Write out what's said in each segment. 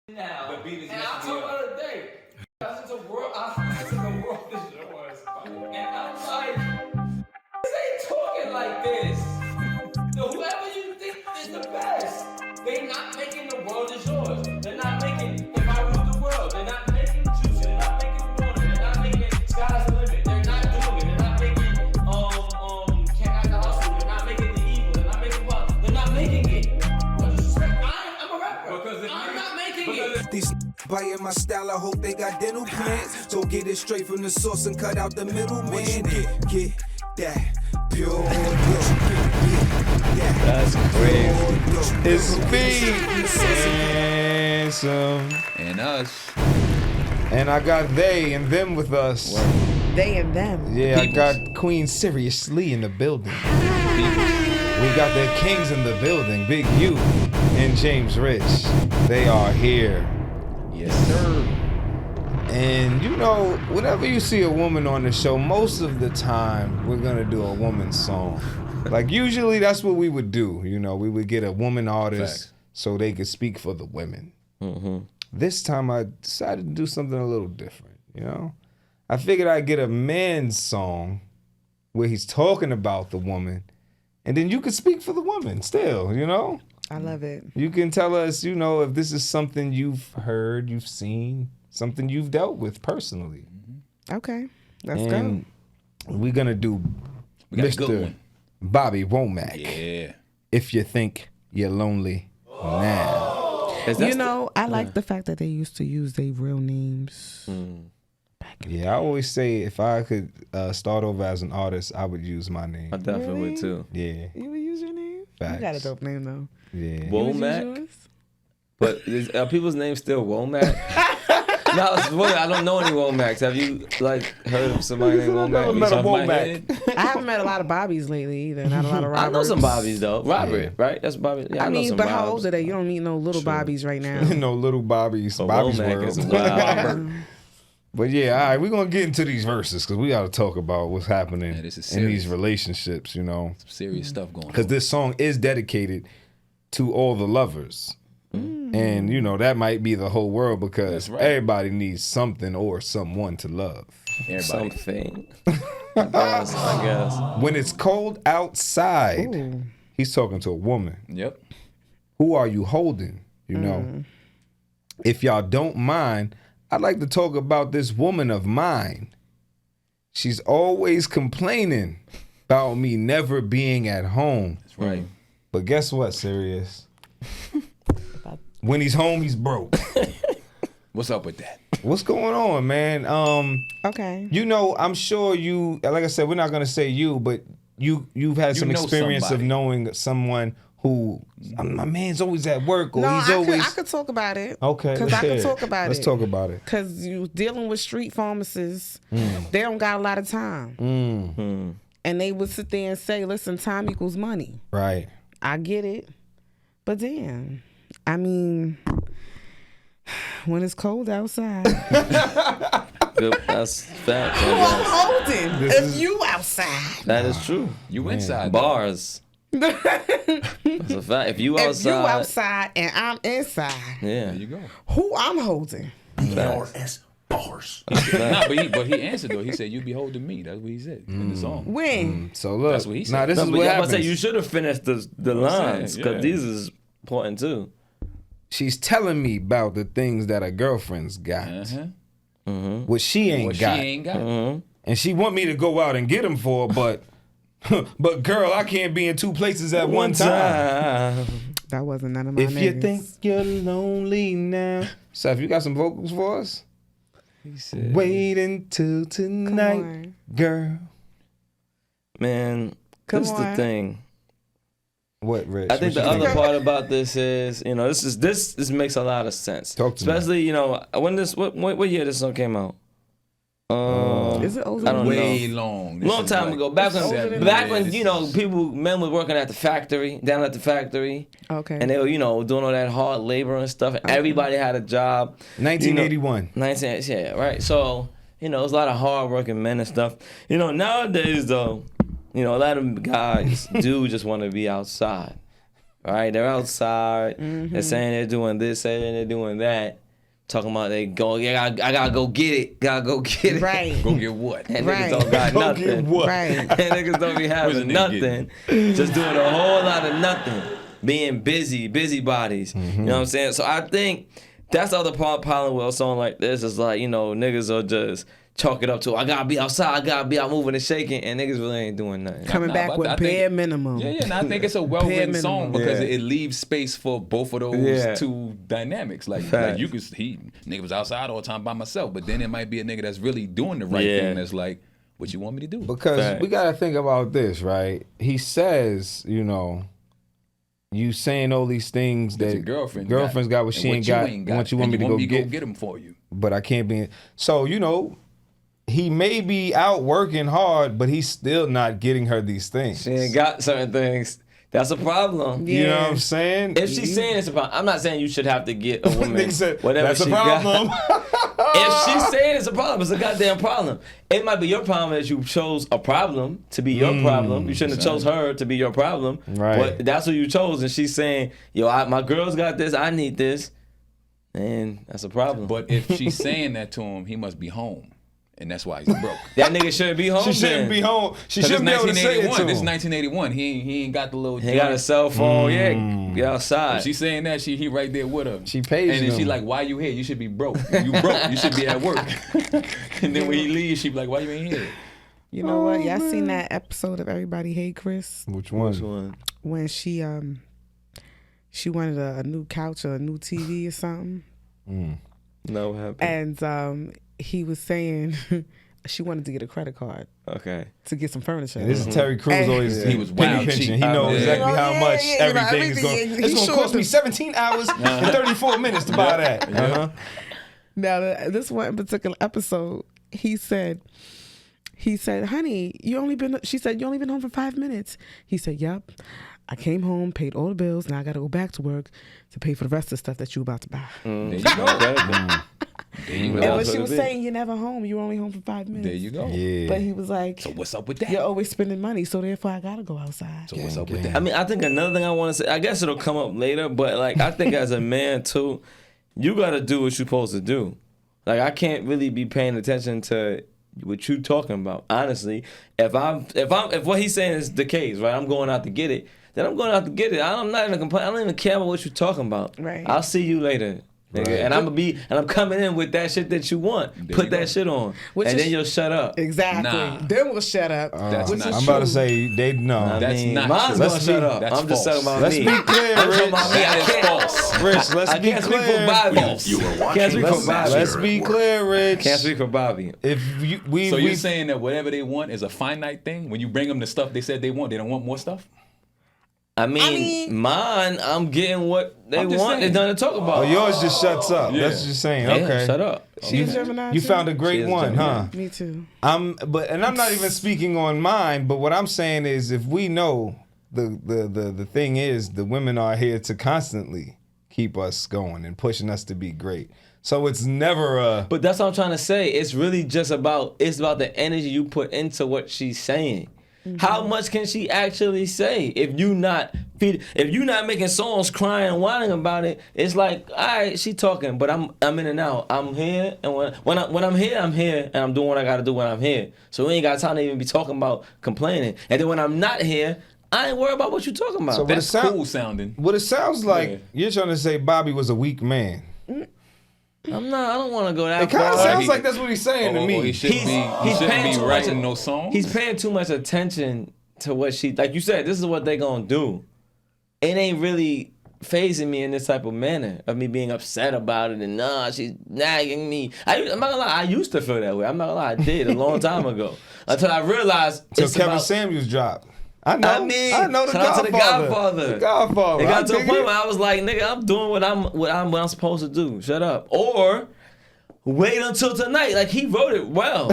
now. The beat is and messing I'm me talking up. about a day. I listen to world is yours. And I'm like, this ain't talking like this. So whoever you think is the best, they not making the world is yours. They're not making If I Rule the World. They're not making Juicy. They're not making Water. They're not making Sky's the Limit. They're not doing it. They're not making Can't Act the Hustle. They're not making The Evil. They're not making what? They're not making it. I'm a rapper. I'm not making it. These buying my style, I hope they got dental plans. So get it straight from the source and cut out the middleman. Get that pure. That's crazy. It's me, Handsome, And us. and I got they and them with us. They and them. Yeah, I got Queen Seriously in the building. We got the Kings in the building, Big U and James Rich. They are here. Yes, sir. And you know, whenever you see a woman on the show, most of the time we're gonna do a woman's song. Like usually that's what we would do. You know, we would get a woman artist Facts. so they could speak for the women. This time I decided to do something a little different. You know, I figured I'd get a man's song where he's talking about the woman, and then you could speak for the woman still. You know, I love it. you can tell us, you know, if this is something you've heard, you've seen, something you've dealt with personally. Okay, let's And we're gonna do We got a good Mr. one. Bobby Womack. Yeah. If you think you're lonely now. go. You know, I like the fact that they used to use their real names. Yeah, I always say if I could start over as an artist, I would use my name. I definitely Really? would too. Yeah, You would use your name? Facts. You got a dope name though. yeah. You would use Womack? yours? But are people's names still Womack? No, I don't know any Womacks. Have you like heard of somebody named Womack? met a Off my Womack. head? I haven't met a lot of Bobbies lately either. Not a lot of Roberts. I know some Bobbies though. Robert, right? That's Bobby. Yeah, I know I mean, some but how Robs. old are they? You don't meet no little Bobbies right now. No little Bobby's But Bobby's Womack is world. wild. But yeah, all right, we're gonna get into these verses because we got to talk about what's happening Yeah, this is in these serious. relationships. You know, Some serious stuff going on. because this song is dedicated to all the lovers. And you know that might be the whole world because That's right. everybody needs something or someone to love. Everybody. Something. I guess. When it's cold outside, Ooh. he's talking to a woman. Yep. Who are you holding? You know, if y'all don't mind, I'd like to talk about this woman of mine. She's always complaining about me never being at home. That's right. But guess what, Sirius? When he's home, he's broke. What's up with that? What's going on, man? Okay. You know, I'm sure you, like I said, we're not gonna say you, but you've had some know experience somebody. of knowing someone who my man's always at work or No, he's I always could talk about it. okay. Because let's I hear could it. talk about Let's it. talk about it. Because you dealing with street pharmacists, they don't got a lot of time. And they would sit there and say, listen, time equals money. Right. I get it. But damn, I mean, when it's cold outside, Good. That's facts. who I I'm guess. holding This if is- you outside. That is true. You inside. though. Bars. That's a fact. If you If outside, you outside and I'm inside, yeah. There you go. who I'm holding? Facts. Nah, but he answered though. He said, "You be holding me." That's what he said in the song. When? So look, That's what he said. now this No, is but what yeah, happens. I say you should have finished the lines saying, because yeah. these is important too. She's telling me about the things that her girlfriend's got, what she ain't What got, she ain't got. and she want me to go out and get them for her, but but girl, I can't be in two places at one time. That wasn't none of my If you niggas. think you're lonely now, Seth, you got some vocals for us? He said, Wait until tonight, on. girl. man, Come this is the on. thing. What, Rich? I think the other part about this is, you know, this makes a lot of sense. Talk to me. Especially, you know, when what year this song came out? Is it older I than don't Way know. long. This Long is time like ago. Back older when than you know men was working at the factory, down at the factory, Okay. and they were, you know, doing all that hard labor and stuff. And everybody had a job. 1981. 19, yeah, right. So, you know, there's a lot of hard working men and stuff. You know, nowadays though, you know, a lot of guys do just want to be outside. right? They're outside. They're saying they're doing this, saying they're doing that. Talking about they go, yeah, I gotta go get it. Gotta go get it. Right. Go get what? And Right. niggas don't got Go nothing. get what? Right. And niggas don't be having What's a nigga nothing. Just doing a whole lot of nothing. Being busy bodies. You know what I'm saying? So I think that's the other problem with a song like this is like, you know, niggas are just chalk it up to, I gotta be outside, I gotta be out moving and shaking, and niggas really ain't doing nothing. Coming Nah, back but with I think- bare minimum. Yeah, and I think it's a well-written Bare song minimum. because Yeah. it leaves space for both of those Yeah. two dynamics. Like Facts. you could, nigga was outside all the time by myself, but then it might be a nigga that's really doing the right Yeah. thing. That's like, what you want me to do? Because Facts. we gotta think about this, right? He says, you know, you saying all these things That that your girlfriend's got what and she ain't got. What you want me to go get? Get them for you. But I can't be. So you know, he may be out working hard, but he's still not getting her these things. She ain't got certain things. That's a problem. You know what Yeah. I'm saying? If she's saying it's a problem, I'm not saying you should have to get a woman Nigga said, whatever that's she a problem. got. If she's saying it's a problem, it's a goddamn problem. It might be your problem that you chose a problem to be your problem. You shouldn't have chose her to be your problem. Right. But that's who you chose, and she's saying, yo, my girl's got this, I need this. And that's a problem. But if she's saying that to him, he must be home, and that's why he's broke. that nigga shouldn't be home. She shouldn't then. be home. She 'Cause shouldn't be able to say it to him. This is 1981. He ain't got the little. He got a joint. cell phone. Yeah, get outside. If she's saying that, he right there with her. She pays and then she him. like, why you here? You should be broke. You broke. You should be at work. And then when he leaves, she be like, why you ain't here? You know what? Y'all seen that episode of Everybody Hate Chris Which one? Which one? when she wanted a new couch or a new TV or something, No, what happened? and he was saying she wanted to get a credit card Okay. to get some furniture. And this is Terry Crews And- always He was penny wild pinching. cheap. He knows Yeah. exactly how Yeah, much yeah, you know, everything is going. everything. It's He going to showed cost me them. 17 hours and 34 minutes to buy that. Uh-huh. Now, this one particular episode, he said, honey, she said, you only been home for 5 minutes. He said, yep. I came home, paid all the bills. Now I got to go back to work to pay for the rest of the stuff that you about to buy. There you go. There you And go. when she what was it saying, you're never home. You were only home for 5 minutes. There you go. Yeah. But he was like, So what's up with that? you're always spending money, so therefore I got to go outside. So what's up with I that? mean, I think another thing I want to say, I guess it'll come up later, but like, I think as a man too, you got to do what you're supposed to do. Like, I can't really be paying attention to what you talking about. Honestly, if what he's saying is the case, right? I'm going out to get it. Then I'm going out to get it. I'm not even complaining. I don't even care about what you're talking about. Right. I'll see you later. Nigga. Right. And I'm coming in with that shit that you want. There Put you go. that shit on. Which and is- then you'll shut up. Exactly. Nah. Then we'll shut up. That's Which not is I'm about to true. say they know. That's not mine's true. gonna Let's shut be- up. that's I'm just false. talking about Let's me. be clear, I'm talking Rich. about me. I That is can't- false. Rich, let's I be can't speak for clear. Bobby. You were watching Can't speak the for Bobby. Let's be clear, Rich. Can't speak for Bobby. If you, we, So we, you're saying that whatever they want is a finite thing? When you bring them the stuff they said they want, they don't want more stuff? I mean, mean- mine, I'm getting what they I'm just want. saying. It's nothing to talk about. oh, yours just shuts up. Yeah. That's just saying. Damn, Okay. shut up. She's Gemini You too? found a She great is one, Gemini. huh? Me too. I'm not even speaking on mine, but what I'm saying is if we know the thing is the women are here to constantly keep us going and pushing us to be great. So it's never a But that's what I'm trying to say. It's really just about the energy you put into what she's saying. How much can she actually say if you not making songs crying and whining about it? It's like, all right, she talking, but I'm in and out. I'm here, and when I'm here, and I'm doing what I got to do when I'm here. So we ain't got time to even be talking about complaining. And then when I'm not here, I ain't worried about what you talking about. So what That's it sound- cool sounding. what it sounds like Yeah. you're trying to say Bobby was a weak man. I'm not. I don't want to go that It kind of far. sounds he- like that's what he's saying to He me. shouldn't He's be paying too much writing at- no songs. He's paying too much attention to what she, like you said, this is what they gonna do. It ain't really phasing me in this type of manner of me being upset about it and she's nagging me. I'm not gonna lie, I used to feel that way. I'm not gonna lie, I did a long time ago. Until I realized Till it's Kevin about, Samuels dropped. I know the shout out to the Godfather. Godfather. The Godfather. It got I to a dig point it. where I was like, nigga, I'm doing what I'm supposed to do. Shut up. Or wait until tonight. Like, he wrote it well.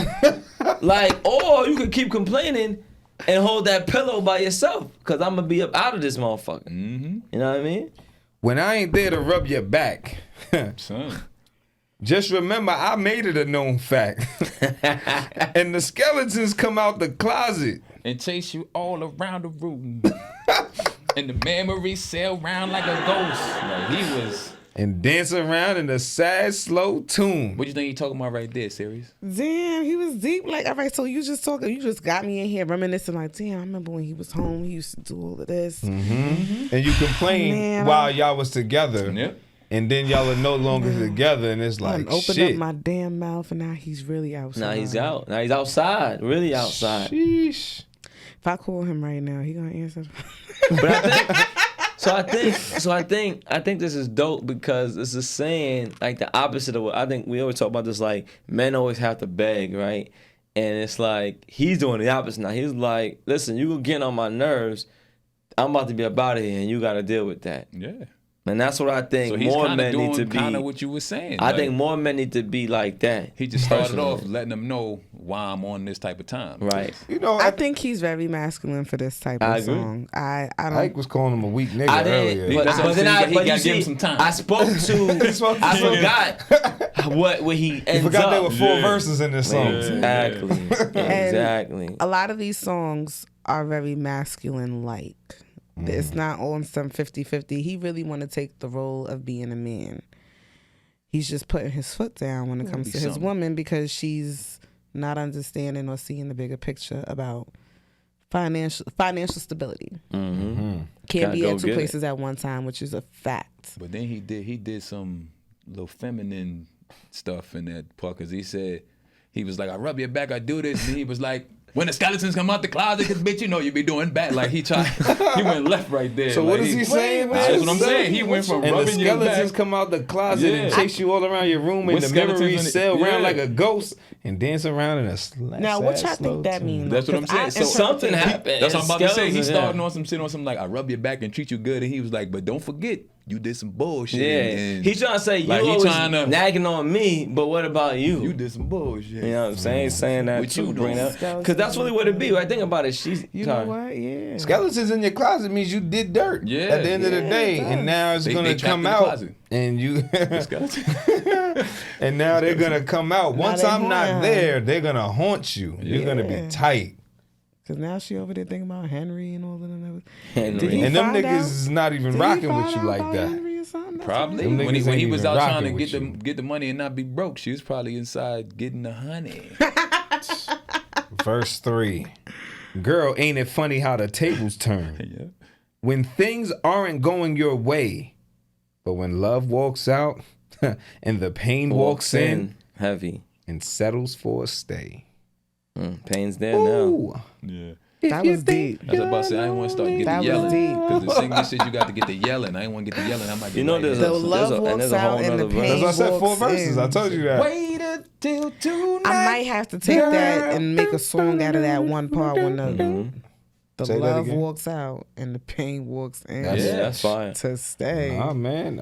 Or you could keep complaining and hold that pillow by yourself. Cause I'm gonna be up out of this motherfucker. Mm-hmm. You know what I mean? When I ain't there to rub your back, Son. just remember I made it a known fact. And the skeletons come out the closet. And chase you all around the room. And the memories sail round like a ghost. Like, he was. And dance around in a sad, slow tune. What you think he talking about right there, serious? Damn, he was deep. Like, all right, so you just got me in here reminiscing. Like, damn, I remember when he was home. He used to do all of this. And you complain Man, while y'all was together. Yep. And then y'all are no longer together, and it's like, I opened shit. up my damn mouth, and now he's really outside. Now he's out. Now he's outside. Really outside. Sheesh. If I call him right now, he gonna answer. But I think this is dope because it's a saying like the opposite of what I think we always talk about this, like men always have to beg, right? And it's like he's doing the opposite now. He's like, listen, you getting on my nerves. I'm about to be about it here and you gotta deal with that. Yeah. And that's what I think So he's more kind men of need to doing be. kind of what you were saying. I like, think more men need to be like that. he just started personally. off letting them know why I'm on this type of time. Right. You know, I think he's very masculine for this type I of agree. song. I don't. Ike was calling him a weak nigga I earlier. didn't, That's what but I'm then saying. He but gotta you give him see, some time. I spoke to, I forgot what he ends You forgot up. there were 4 verses in this song. Exactly. Exactly. A lot of these songs are very masculine-like. It's not on some 50-50. He really want to take the role of being a man. He's just putting his foot down when it comes to his woman because she's not understanding or seeing the bigger picture about financial stability. Can't Gotta be go at 2 get it. places at one time, which is a fact. But then he did some little feminine stuff in that part because he was like, I rub your back, I do this. And he was like, when the skeletons come out the closet, because bitch, you know you be doing bad. Like he went left right there. So like, what is he saying? That's what I'm saying. He went from And the rubbing your skeletons back. come out the closet and chase you all around your room, and With the skeletons memories in it. sail around Yeah. like a ghost and dance around in a Now, what y'all think that means? That's what I'm saying. So Something happened. That's what I'm about to say. He Skeletons, started yeah. on some shit on some like I rub your back and treat you good, and he was like, but don't forget you did some bullshit. Yeah, and he's trying to say you like, he always tryna- nagging on me, but what about you? you did some bullshit. You know what I'm saying? Saying that What too, you bring doing? up because that's really what it be. Right? Think about it. She's You sorry. know what? Yeah. Skeletons in your closet means you did dirt. Yeah. At the end of the day, and now it's They gonna trapped come in the out, closet. and you. Skeleton. And now they're gonna come out. Once they I'm not haunt. there, they're gonna haunt you. You're gonna be Yeah. tight. Because now she over there thinking about Henry and all of them. Henry. Did he And them find niggas out? is not even Did he rocking find with you out like about that. Henry or something? That's Probably Them when niggas he ain't was even out trying to rocking with you. get the money and not be broke, she was probably inside getting the honey. Verse 3. Girl, ain't it funny how the tables turn? Yeah. When things aren't going your way, but when love walks out and the pain walks in heavy. and settles for a stay. Pain's there now. Ooh. Yeah. That was deep. I was about to say I didn't want to start getting That the was yelling. deep. Because the singing shit you got to get the yelling. I didn't want to get the yelling. I might get You know right there's there. The love and walks there's a whole out and the nother pain That's why I said 4 walks verses. in. I told you that. Wait until tonight. I might have to take that and make a song out of that one part when the Say that love again. walks out and the pain walks in. That's- Yeah, that's fine. To stay. Nah, man.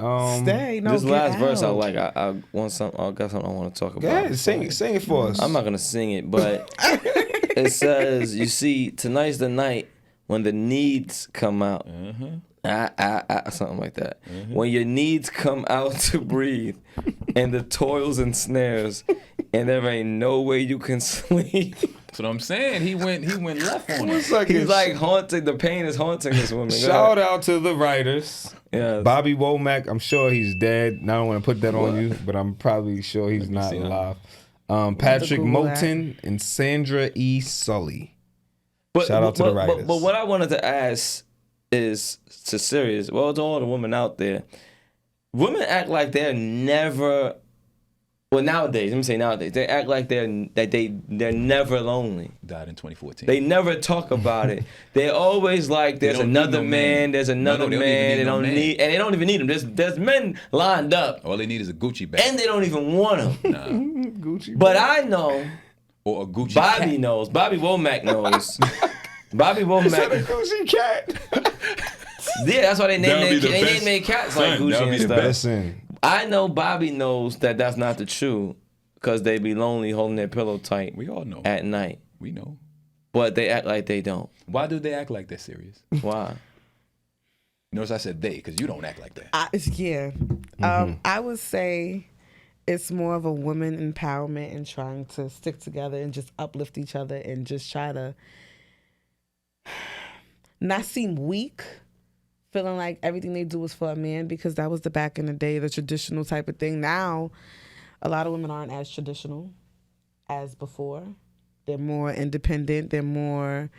Stay. No, This get last verse, I out. like. I want some. I got something I want to talk about. Go ahead, sing it for us. I'm not gonna sing it, but it says, "You see, tonight's the night when the needs come out." Something like that. When your needs come out to breathe, and the toils and snares, and there ain't no way you can sleep. That's what I'm saying. He went left on it. It's like He's a like haunting. The pain is haunting this woman. Go shout ahead. out to the writers. Yeah. Bobby Womack, I'm sure he's dead. I don't want to put that on you, but I'm probably sure he's not see him. alive. Patrick Google that. Moulton and Sandra E. Sully. But, Shout out to the but- writers. But what I wanted to ask is to serious. Well, to all the women out there, women act like they're never. Well, nowadays, let me say nowadays, they act like they're never lonely. Died in 2014. They never talk about it. They're always like, there's don't need another no man, man. there's another No, they don't man. even They need no don't man. need, and they don't even need them. There's men lined up, All they need is a Gucci bag. and they don't even want them. Nah. Gucci. But I know, Or a Gucci Bobby cat. knows, Bobby Womack knows. Bobby Is that a Womack. Gucci cat? Yeah, that's why they That'll named be their, the they best. named their cats Son, like Gucci that'll be and the stuff. best. Listen, I know Bobby knows that that's not the truth because they be lonely holding their pillow tight We all know. at night. We know. But they act like they don't. Why do they act like they're serious? Why? Notice I said they, because you don't act like that. Yeah. I would say it's more of a woman empowerment and trying to stick together and just uplift each other and just try to not seem weak, feeling like everything they do is for a man, because that was the back in the day, the traditional type of thing. Now, a lot of women aren't as traditional as before. They're more independent. They're more.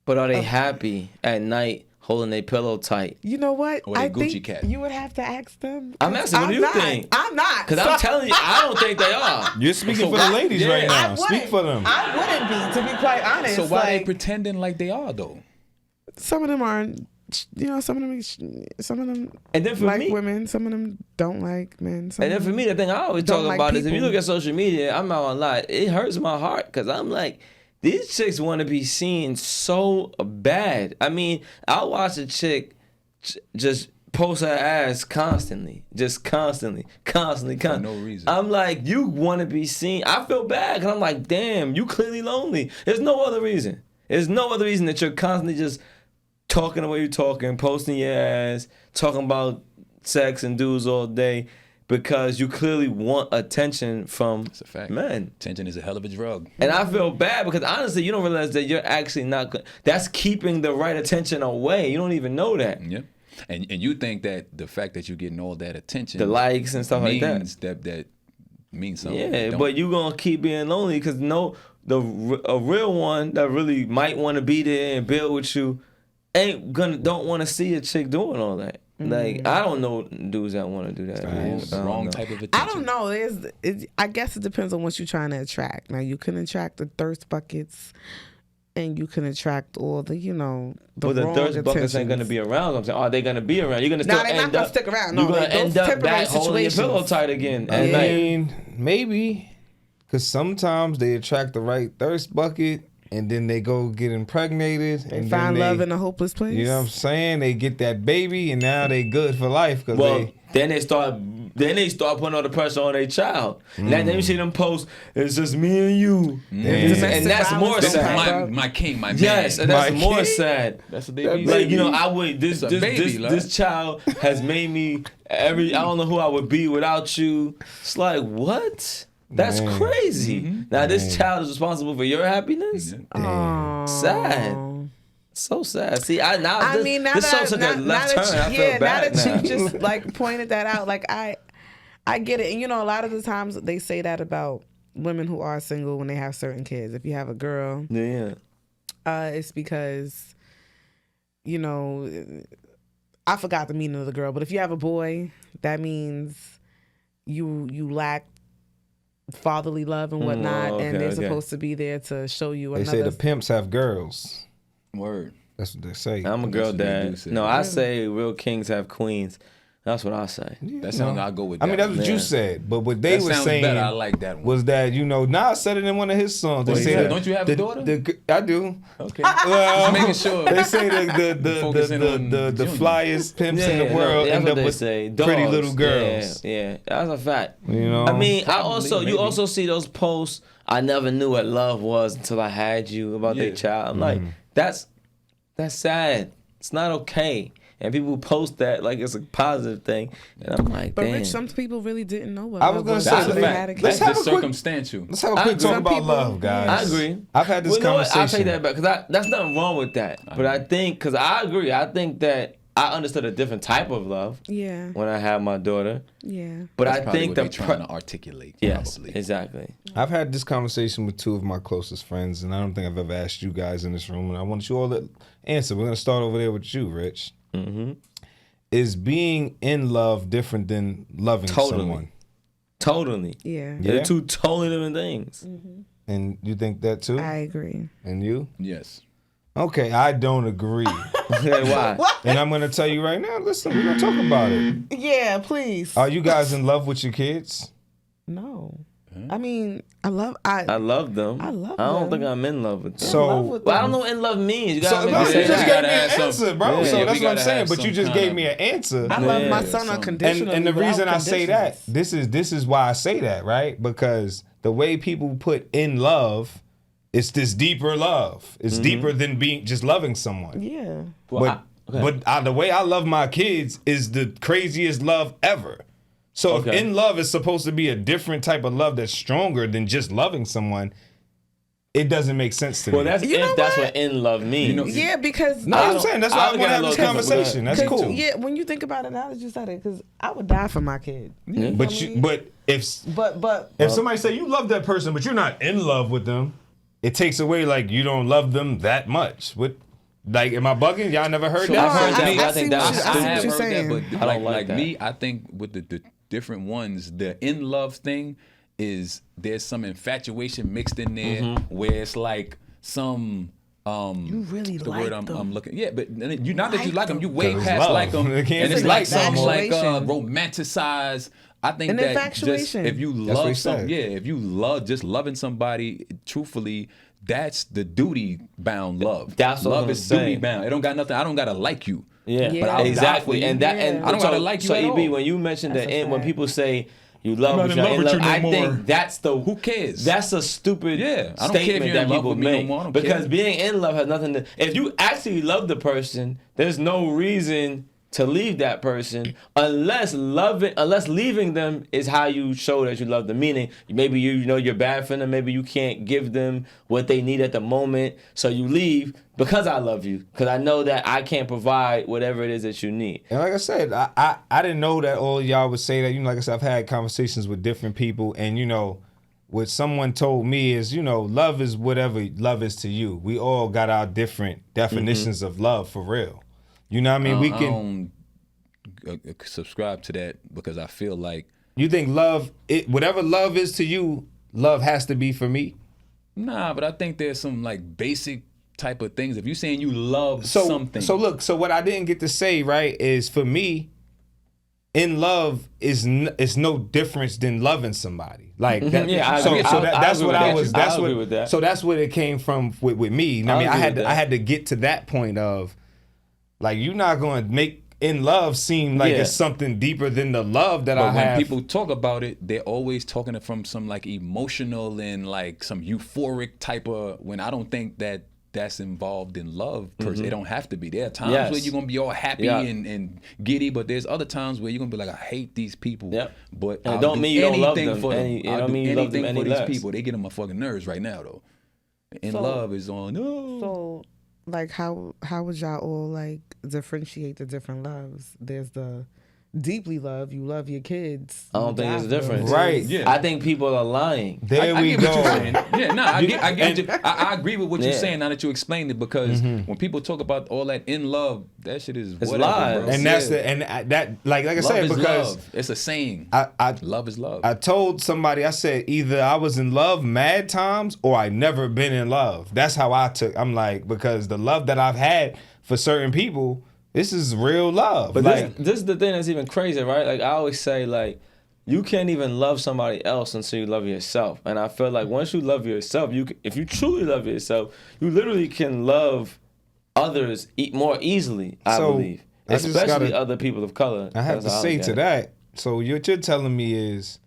But are they happy at night holding their pillow tight? You know what? Or they I Gucci think cat. you would have to ask them. I'm asking, what do you not. think? I'm not. Because I'm telling you, I don't think they are. You're speaking So for the why- ladies yeah. right I now. wouldn't. Speak for them. I wouldn't be, to be quite honest. So why they like, pretending like they are though? some of them aren't. You know, some of them And then for like me, women. Some of them don't like men. Some and then of for them me, the thing I always don't talk like about is if you people. look at social media, I'm not gonna lie, it hurts my heart because I'm like, these chicks want to be seen so bad. I mean, I'll watch a chick just post her ass constantly, constantly. no reason. I'm like, you want to be seen. I feel bad because I'm like, damn, you clearly lonely. There's no other reason. There's no other reason that you're constantly just talking the way you're talking, posting your ass, talking about sex and dudes all day because you clearly want attention from It's a fact. men. Attention is a hell of a drug. And I feel bad because honestly, you don't realize that you're actually not good. That's keeping the right attention away. You don't even know that. Yeah. And you think that the fact that you're getting all that attention, The likes and stuff like that. means that means something. Yeah, It don't. but you gonna keep being lonely because a real one that really might want to be there and build with you don't want to see a chick doing all that. Like I don't know dudes that want to do that. It's the wrong type of attention. I don't know. I guess it depends on what you're trying to attract. Now you can attract the thirst buckets, and you can attract all the the But the wrong thirst buckets ain't gonna attentions. be around. I'm saying, are they gonna be around? You're gonna still Nah, they're not end gonna up. stick around. You're No, gonna those end up temporary back holding your pillow situations. tight again I at night. mean, maybe. Because sometimes they attract the right thirst bucket and then they go get impregnated. They and find then love in a hopeless place. You know what I'm saying? They get that baby and now they good for life. Cause Well, then they start putting all the pressure on their child. Then you see them post, it's just me and you. Domestic And that's violence more don't sad. pop up. my king, my man. Yes, and that's My more kid? sad. That's what they be Like, saying. I would this It's a baby, like. this child has made me I don't know who I would be without you. It's like, what? That's Man. crazy. Now this child is responsible for your happiness? Aw. Sad. So sad. See, now this show took a left turn. I feel bad now now. that you just like pointed that out, like I get it. And a lot of the times they say that about women who are single when they have certain kids. If you have a girl, Yeah. it's because I forgot the meaning of the girl, but if you have a boy, that means you lack fatherly love and whatnot, and they're supposed to be there to show you they another. say the pimps have girls. Word. That's what they say. I'm a girl what they do dad. say. No, I say real kings have queens. That's what I say. That sounds. I'll go with that. I mean, that's what Yeah. you said. But what they That were sounds saying better. I like that one. was that, Nas said it in one of his songs. They What he say said? that Don't you have a daughter? I do. Okay. Well, Just making sure. They say the Focusing on the Junior. flyest pimps in the world that's end what up they with say. pretty Dogs. little girls. Yeah, that's a fact. You know? I mean, Probably, you maybe. also see those posts. I never knew what love was until I had you about their Yeah. child. I'm like, that's sad. It's not okay. And people post that like it's a positive thing, and I'm like, But damn. Rich, some people really didn't know what I was love gonna was say, until that's they a had a fact. let's kid. have It's a quick- circumstantial. Let's have a I quick agree. talk Some about people- love, guys. I agree. I've had this You know what? conversation. I'll take that back because that's nothing wrong with that. But I think because I agree. I think that I understood a different type of love Yeah, when I had my daughter. yeah. But That's I probably think what the they're trying to articulate. yes, Probably. exactly. I've had this conversation with two of my closest friends, and I don't think I've ever asked you guys in this room, and I want you all to answer. We're going to start over there with you, Rich. Mm-hmm. Is being in love different than loving Totally. someone? Totally. Yeah, Yeah. They're two totally different things. And you think that too? I agree. And you? Yes. Okay, I don't agree. Why? And I'm going to tell you right now, listen, we're going to talk about it. Yeah, please. Are you guys in love with your kids? No, I mean, I love them. I love I don't them. think I'm in love with them. So- love with But I them. don't know what in love means. You So, gotta no, make you me just say gave that. me an answer, bro. Yeah, so we that's what I'm gotta saying. have But you some just kind gave of- me an answer. I love my Yeah, son some- unconditionally. And the without reason I say that, conditions. this is why I say that, right? Because the way people put in love, it's this deeper love. It's deeper than being just loving someone. Yeah. The way I love my kids is the craziest love ever. So if Okay. in love is supposed to be a different type of love that's stronger than just loving someone, it doesn't make sense to me. Well, that's You know if that's what? what in love means. Yeah, because no, I'm saying that's why I want to have this conversation. That's cool. Yeah, when you think about it, now that you said it, because I would die for my kid. Yeah. But if somebody say you love that person, but you're not in love with them, it takes away like you don't love them that much. What? Like, am I bugging? Y'all never heard Sure, that? I've heard that, I but I see think what that's you- I see I have what you're heard saying. that, but I don't like that. me, I think with the different ones, the in love thing is there's some infatuation mixed in there where it's like some You really the like word I'm them. looking. Yeah, but you not that you Like like them, you them. way 'Cause it's past love. like them, It can't and it's be like like some like infatuation. romanticized. I think An that just infatuation. if you That's what he love some, said. yeah, if you love just loving somebody truthfully, that's the duty bound love. That's what love I'm is saying. duty bound. It don't got nothing. I don't gotta like you. Yeah, But I'll die exactly. for you. And that, Yeah. and I don't so, gotta like you So at EB, all. when you mentioned That's the a end, when fact. people say you love, I'm but not you're in in love love, with you I no more. think that's the Who cares? That's a stupid Yeah, I don't care if statement you're that in love people with me no make more, I don't because care. being in love has nothing to. If you actually love the person, there's no reason to leave that person unless leaving them is how you show that you love them. Meaning maybe you know you're bad for them, maybe you can't give them what they need at the moment, so you leave because I love you, because I know that I can't provide whatever it is that you need. And like I said, I didn't know that all y'all would say that. You know, like I said, I've had conversations with different people, and you know, what someone told me is, you know, love is whatever love is to you. We all got our different definitions of love for real. You know what I mean? We I can. don't subscribe to that because I feel like You think love, whatever love is to you, love has to be for me. nah, but I think there's some like basic type of things. If you're saying you love So something, So look, so what I didn't get to say right is for me, in love is no difference than loving somebody. Like that. Yeah, I so agree. so I that's agree what with I that. was. I That's agree what. with that. So that's what it came from with me. You know what I mean, agree with I that. had to get to that point of like you're not going to make in love seem like Yeah. it's something deeper than the love that I but when have. people talk about it, they're always talking it from some like emotional and like some euphoric type of. When I don't think that that's involved in love per se. It don't have to be. There are times Yes. where you're gonna be all happy Yeah. and giddy, but there's other times where you're gonna be like, I hate these people. Yep. But And it I'll don't do mean you don't love anything them. for them. It I'll don't do mean you love them anything for any these less. people. They get on my fucking nerves right now though. In So- love is on. No. So, like, how would y'all all like differentiate the different loves? There's the deeply love. You love your kids. I don't you think die there's a for them. difference. Right. Yeah. I think people are lying. there I we get what you're go. saying. Yeah, no, I get you. I agree with what you're Yeah. saying now that you explained it because when people talk about all that in love, that shit is It's whatever, lies. bro. And that's Yeah. that like I love said is because love. It's a saying. I Love is love. I told somebody, I said, either I was in love mad times or I never been in love. That's how I'm like, because the love that I've had for certain people, this is real love. But like, this is the thing that's even crazy, right? Like I always say, like you can't even love somebody else until you love yourself. And I feel like once you love yourself, if you truly love yourself, you literally can love others more easily. I So, believe, I just especially gotta- other people of color. I have to That's how say look to at it. that, so what you're telling me is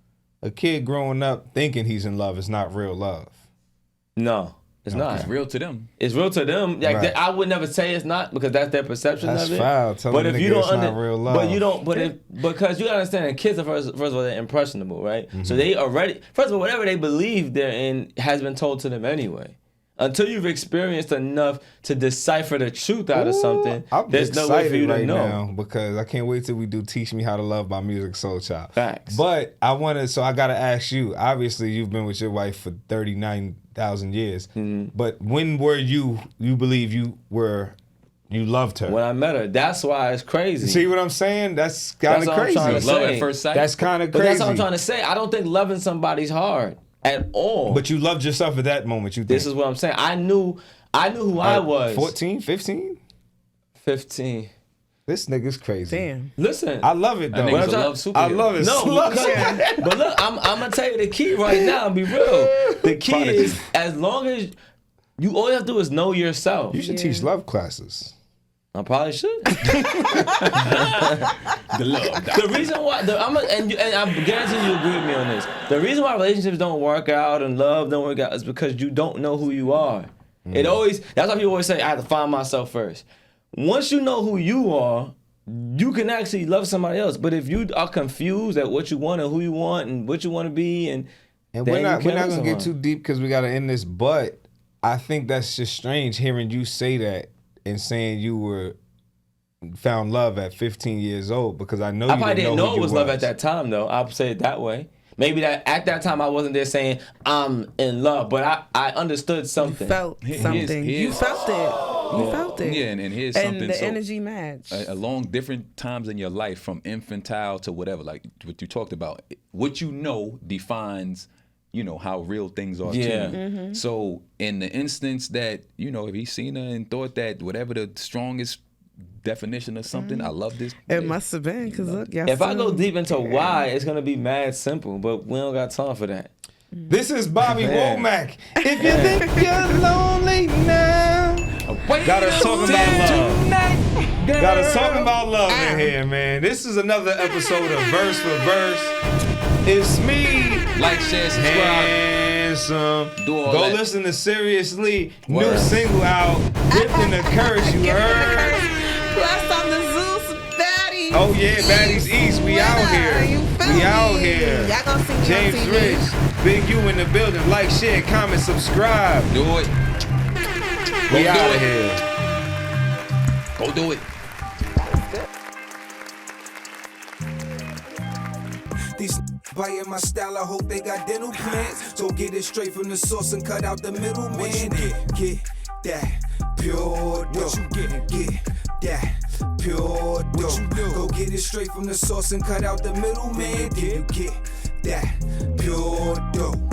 a kid growing up thinking he's in love is not real love. No, it's not. It's real to them. It's real to them. Like Right. I would never say it's not because that's their perception That's of it. foul. Tell but them if you nigga don't it's not real love. but you don't. But if because you gotta understand, kids are first of all they're impressionable, right? Mm-hmm. So they already first of all whatever they believe they're in has been told to them anyway. Until you've experienced enough to decipher the truth out of something, I'm there's no way for you to right know. now because I can't wait till we do Teach Me How to Love by Music Soul Child. Facts. But I gotta ask you, obviously you've been with your wife for 39,000 years. Mm-hmm. But when were you believe you loved her? When I met her, that's why it's crazy. See what I'm saying? That's kind That's of what I'm crazy. trying to Love say. at first sight. That's kind of but crazy. that's what I'm trying to say. I don't think loving somebody's hard at all. But you loved yourself at that moment, you think? this is what I'm saying. I knew who I was. 14, 15? 15. This nigga's crazy. Damn. Listen. I love it though. That nigga's a I'm love superhero. I love it. No, so but look, I'm gonna tell you the key right now and be real. The key Prodigy. is as long as you all you have to do is know yourself. You should teach love classes. I probably should. The love. The reason why, and I guarantee you agree with me on this. The reason why relationships don't work out and love don't work out is because you don't know who you are. That's why people always say I have to find myself first. Once you know who you are, you can actually love somebody else. But if you are confused at what you want and who you want and what you want to be, And then we're not you can't gonna love get too someone. deep because we gotta end this. But I think that's just strange hearing you say that and saying you were found love at 15 years old, because I know I you probably didn't know who it you was love at that time, though. I'll say it that way. Maybe that at that time I wasn't there saying I'm in love, but I understood something. You felt something. You felt it. You felt it. Yeah, and here's And something. the so, energy matched. along different times in your life, from infantile to whatever, like what you talked about, what you know defines, you know, how real things are Yeah. to you. So in the instance that, you know, if he's seen her and thought that whatever the strongest definition of something, I love this. It must have been, because look, y'all If I go soon- deep into why, it's gonna be mad simple, but we don't got time for that. This is Bobby Womack. If you think you're lonely now, got us talking about love. Got us talking about love in here, man. This is another episode of Verse for Verse. It's me, Like, share, subscribe. Handsome. Do all Go that. listen to Seriously, new Word. single out, Dipped in the Curse, you Give it a heard? curse. Plus on the Zeus Baddies. Oh yeah, Baddies East, we out Winner, here. you feel We out me? here. Y'all gonna see me on James TV. Rich, Big U in the building. Like, share, comment, subscribe. Do it. We do out it. here. Go do it. These biting my style, I hope they got dental plans. So get it straight from the source and cut out the middleman. Get that pure dough. Get that pure dough. Go get it straight from the source and cut out the middleman. You get that pure dough.